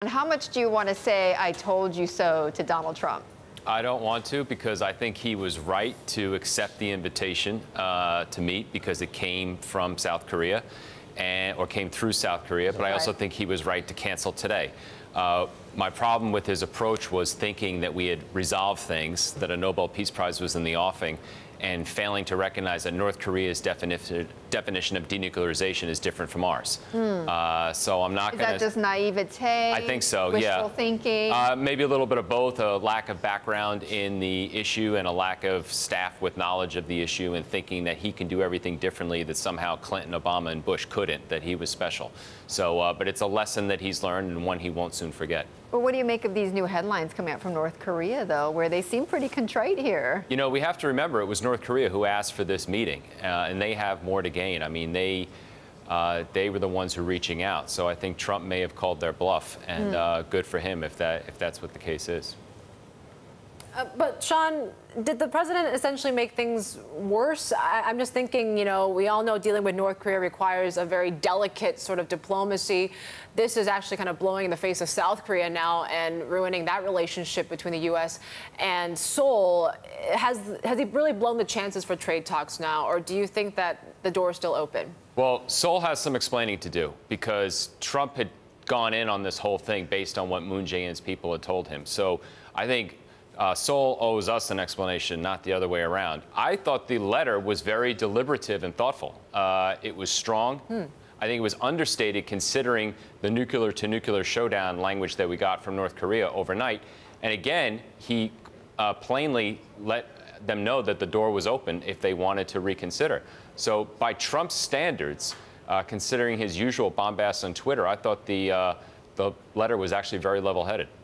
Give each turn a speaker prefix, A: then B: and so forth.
A: And how much do you want to say "I told you so" to Donald Trump?
B: I don't want to, because I think he was right to accept the invitation to meet, because it came from South Korea or came through South Korea. But I also think he was right to cancel today. My problem with his approach was thinking that we had resolved things, that a Nobel Peace Prize was in the offing, and failing to recognize that North Korea's definition of denuclearization is different from ours. So I'm not going to...
A: Is that just naivete?
B: I think so,
A: wishful thinking?
B: Maybe a little bit of both, a lack of background in the issue and a lack of staff with knowledge of the issue, and thinking that he can do everything differently, that somehow Clinton, Obama, and Bush couldn't, that he was special. So, but it's a lesson that he's learned and one he won't soon forget.
A: Well, what do you make of these new headlines coming out from North Korea, though, where they seem pretty contrite here?
B: You know, we have to remember it was North Korea who asked for this meeting, and they have more to gain. I mean, they were the ones who were reaching out. So I think Trump may have called their bluff, and good for him if that's what the case is.
C: But Sean, did the president essentially make things worse? I'm just thinking, you know, we all know dealing with North Korea requires a very delicate sort of diplomacy. This is actually kind of blowing in the face of South Korea now and ruining that relationship between the U.S. and Seoul. Has he really blown the chances for trade talks now, or do you think that the door is still open? Well,
B: Seoul has some explaining to do, because Trump had gone in on this whole thing based on what Moon Jae-in's people had told him. So I think Seoul owes us an explanation, not the other way around. I thought the letter was very deliberative and thoughtful. It was strong. I think it was understated, considering the nuclear-to-nuclear showdown language that we got from North Korea overnight. And again, he plainly let them know that the door was open if they wanted to reconsider. So by Trump's standards, considering his usual bombast on Twitter, I thought the letter was actually very level-headed.